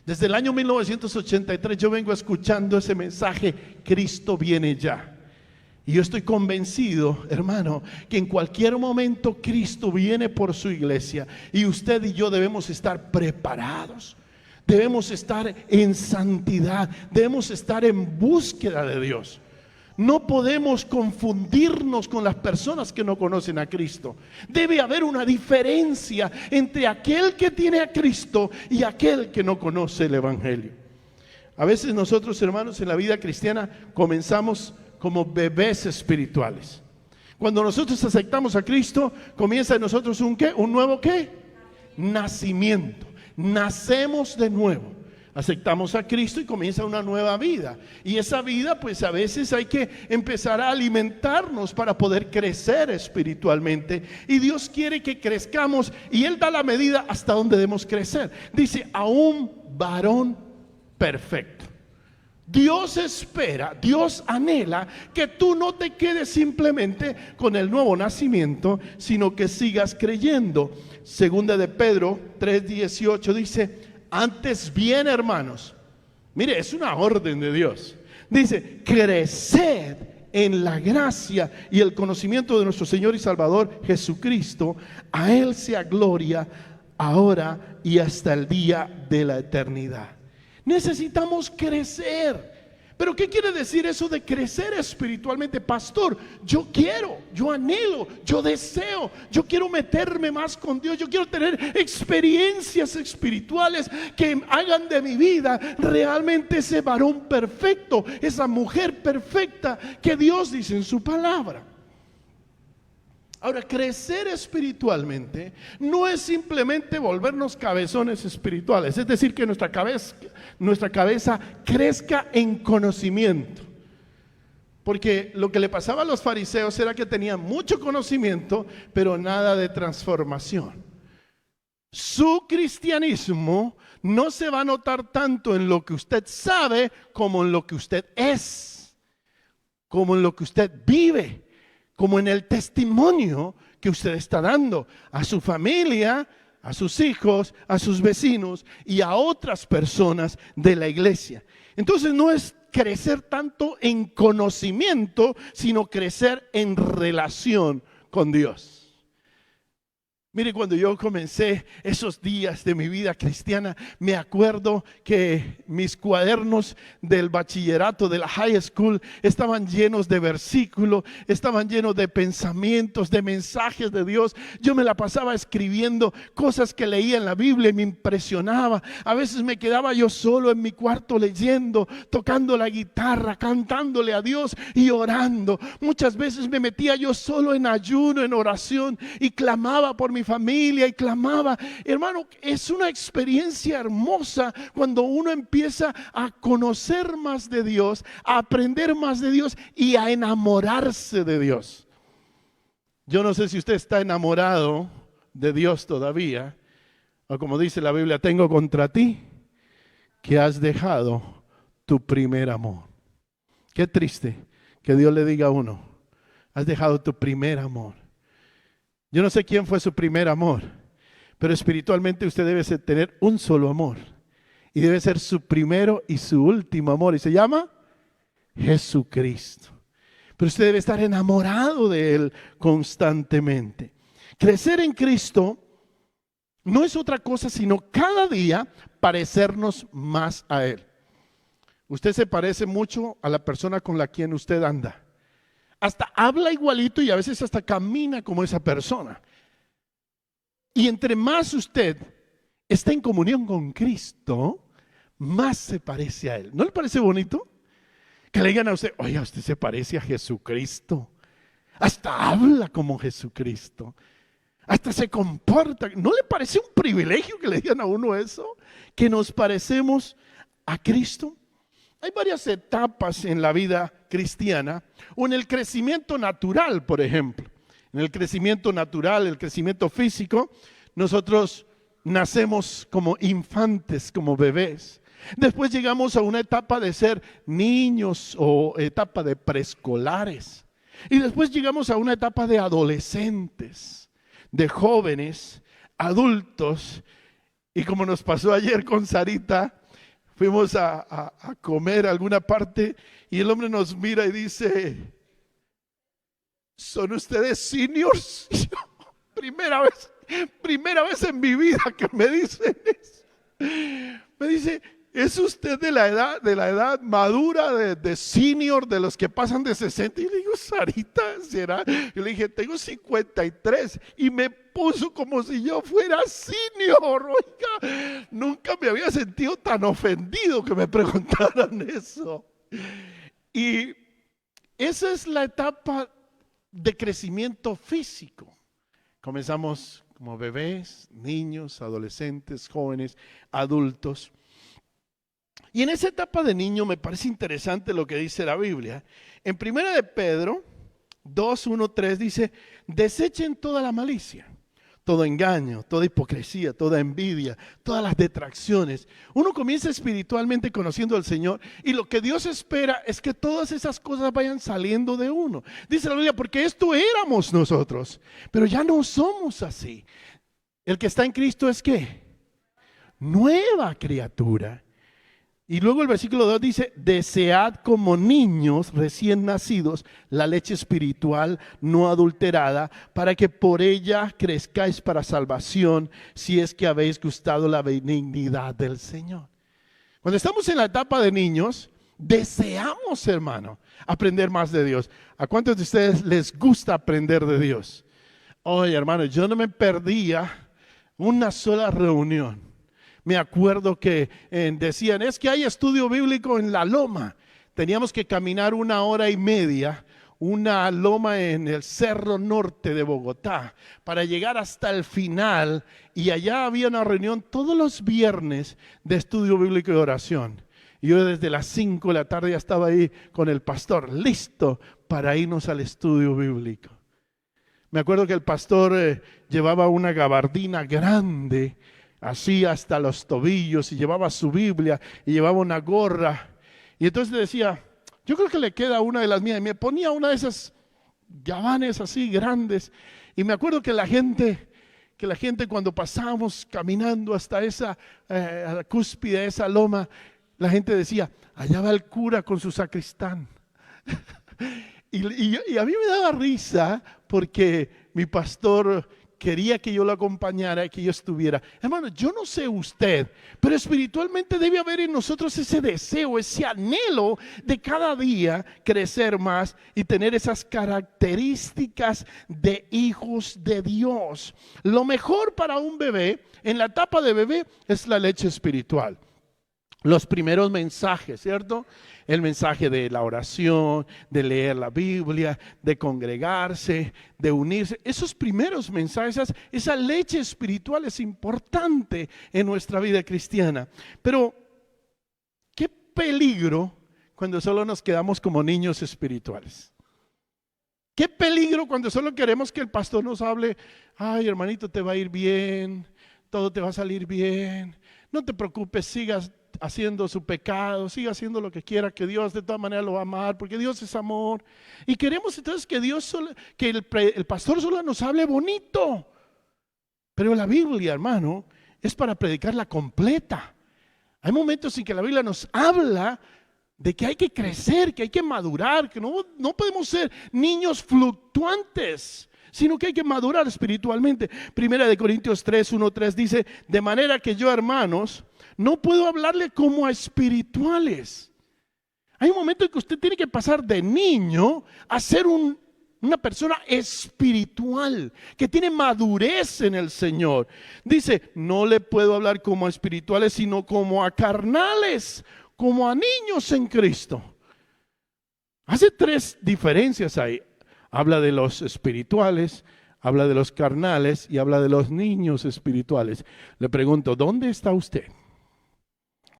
Desde el año 1983 yo vengo escuchando ese mensaje: Cristo viene ya. Y yo estoy convencido, hermano, que en cualquier momento Cristo viene por su iglesia, y usted y yo debemos estar preparados. Debemos estar en santidad, debemos estar en búsqueda de Dios. No podemos confundirnos con las personas que no conocen a Cristo. Debe haber una diferencia entre aquel que tiene a Cristo y aquel que no conoce el Evangelio. A veces nosotros, hermanos, en la vida cristiana comenzamos como bebés espirituales. Cuando nosotros aceptamos a Cristo, comienza en nosotros un ¿qué? Un nuevo ¿qué? Nacimiento. Nacemos de nuevo. Aceptamos a Cristo y comienza una nueva vida. Y esa vida, pues a veces hay que empezar a alimentarnos para poder crecer espiritualmente. Y Dios quiere que crezcamos, y Él da la medida hasta donde debemos crecer. Dice: a un varón perfecto. Dios espera, Dios anhela que tú no te quedes simplemente con el nuevo nacimiento, sino que sigas creyendo. Segunda de Pedro 3:18 dice: antes bien, hermanos, mire, es una orden de Dios. Dice: creced en la gracia y el conocimiento de nuestro Señor y Salvador Jesucristo. A Él sea gloria ahora y hasta el día de la eternidad. Necesitamos crecer. Pero ¿qué quiere decir eso de crecer espiritualmente? Pastor, yo quiero, yo anhelo, yo deseo, yo quiero meterme más con Dios. Yo quiero tener experiencias espirituales que hagan de mi vida realmente ese varón perfecto, esa mujer perfecta que Dios dice en su palabra. Ahora, crecer espiritualmente no es simplemente volvernos cabezones espirituales, es decir, que nuestra cabeza crezca en conocimiento. Porque lo que le pasaba a los fariseos era que tenían mucho conocimiento, pero nada de transformación. Su cristianismo no se va a notar tanto en lo que usted sabe como en lo que usted es, como en lo que usted vive, como en el testimonio que usted está dando a su familia, a sus hijos, a sus vecinos y a otras personas de la iglesia. Entonces no es crecer tanto en conocimiento, sino crecer en relación con Dios. Mire, cuando yo comencé esos días de mi vida cristiana, me acuerdo que mis cuadernos del bachillerato, de la high school, estaban llenos de versículos, estaban llenos de pensamientos, de mensajes de Dios. Yo me la pasaba escribiendo cosas que leía en la Biblia y me impresionaba. A veces me quedaba yo solo en mi cuarto leyendo, tocando la guitarra, cantándole a Dios y orando. Muchas veces me metía yo solo en ayuno, en oración, y clamaba por mi familia y clamaba. Hermano, es una experiencia hermosa cuando uno empieza a conocer más de Dios, a aprender más de Dios y a enamorarse de Dios. Yo no sé si usted está enamorado de Dios todavía, o como dice la Biblia: tengo contra ti que has dejado tu primer amor. Qué triste que Dios le diga a uno: has dejado tu primer amor. Yo no sé quién fue su primer amor, pero espiritualmente usted debe tener un solo amor, y debe ser su primero y su último amor, y se llama Jesucristo. Pero usted debe estar enamorado de Él constantemente. Crecer en Cristo no es otra cosa sino cada día parecernos más a Él. Usted se parece mucho a la persona con la quien usted anda. Hasta habla igualito y a veces hasta camina como esa persona. Y entre más usted está en comunión con Cristo, más se parece a Él. ¿No le parece bonito? Que le digan a usted: oiga, usted se parece a Jesucristo. Hasta habla como Jesucristo. Hasta se comporta. ¿No le parece un privilegio que le digan a uno eso? Que nos parecemos a Cristo. Hay varias etapas en la vida cristiana, o en el crecimiento natural, por ejemplo. En el crecimiento natural, el crecimiento físico, nosotros nacemos como infantes, como bebés. Después llegamos a una etapa de ser niños o etapa de preescolares. Y después llegamos a una etapa de adolescentes, de jóvenes, adultos. Y como nos pasó ayer con Sarita, fuimos a comer a alguna parte y el hombre nos mira y dice, ¿son ustedes seniors? Y yo, primera vez en mi vida que me dicen eso. Me dice, ¿es usted de la edad madura, de senior, de los que pasan de 60? Y le digo, Sarita, ¿será? Yo le dije, tengo 53. Y me puso como si yo fuera senior. Oiga, nunca me había sentido tan ofendido que me preguntaran eso. Y esa es la etapa de crecimiento físico. Comenzamos como bebés, niños, adolescentes, jóvenes, adultos. Y en esa etapa de niño me parece interesante lo que dice la Biblia. En 1 de Pedro 2, 1, 3 dice, desechen toda la malicia, todo engaño, toda hipocresía, toda envidia, todas las detracciones. Uno comienza espiritualmente conociendo al Señor y lo que Dios espera es que todas esas cosas vayan saliendo de uno. Dice la Biblia, porque esto éramos nosotros, pero ya no somos así. El que está en Cristo es ¿qué? Nueva criatura. Y luego el versículo 2 dice, desead como niños recién nacidos la leche espiritual no adulterada, para que por ella crezcáis para salvación, si es que habéis gustado la benignidad del Señor. Cuando estamos en la etapa de niños, deseamos, hermano, aprender más de Dios. ¿A cuántos de ustedes les gusta aprender de Dios? Oye, hermano, yo no me perdía una sola reunión. Me acuerdo que decían, es que hay estudio bíblico en la loma. Teníamos que caminar 1 hora y media, una loma en el Cerro Norte de Bogotá, para llegar hasta el final. Y allá había una reunión todos los viernes de estudio bíblico y oración. Y yo desde las 5 de la tarde ya estaba ahí con el pastor, listo para irnos al estudio bíblico. Me acuerdo que el pastor llevaba una gabardina grande, así hasta los tobillos, y llevaba su Biblia y llevaba una gorra. Y entonces decía, yo creo que le queda una de las mías. Y me ponía una de esas gabanes así grandes. Y me acuerdo que la gente cuando pasábamos caminando hasta esa a la cúspide de esa loma, la gente decía, allá va el cura con su sacristán. y a mí me daba risa porque mi pastor quería que yo lo acompañara, que yo estuviera. Hermano, yo no sé usted, pero espiritualmente debe haber en nosotros ese deseo, ese anhelo de cada día crecer más y tener esas características de hijos de Dios. Lo mejor para un bebé, en la etapa de bebé, es la leche espiritual. Los primeros mensajes, ¿cierto? El mensaje de la oración, de leer la Biblia, de congregarse, de unirse. Esos primeros mensajes, esa leche espiritual es importante en nuestra vida cristiana. Pero, ¿qué peligro cuando solo nos quedamos como niños espirituales? ¿Qué peligro cuando solo queremos que el pastor nos hable? Ay, hermanito, te va a ir bien, todo te va a salir bien. No te preocupes, sigas haciendo su pecado, siga haciendo lo que quiera, que Dios de todas maneras lo va a amar, porque Dios es amor. Y queremos entonces que el pastor solo nos hable bonito. Pero la Biblia, hermano, es para predicarla completa. Hay momentos en que la Biblia nos habla de que hay que crecer, que hay que madurar, que no podemos ser niños fluctuantes, sino que hay que madurar espiritualmente. 1 Corintios 3, 1, 3 dice, de manera que yo, hermanos, no puedo hablarle como a espirituales. Hay un momento en que usted tiene que pasar de niño a ser una persona espiritual, que tiene madurez en el Señor. Dice, no le puedo hablar como a espirituales, sino como a carnales, como a niños en Cristo. Hace 3 diferencias ahí. Habla de los espirituales, habla de los carnales y habla de los niños espirituales. Le pregunto, ¿dónde está usted?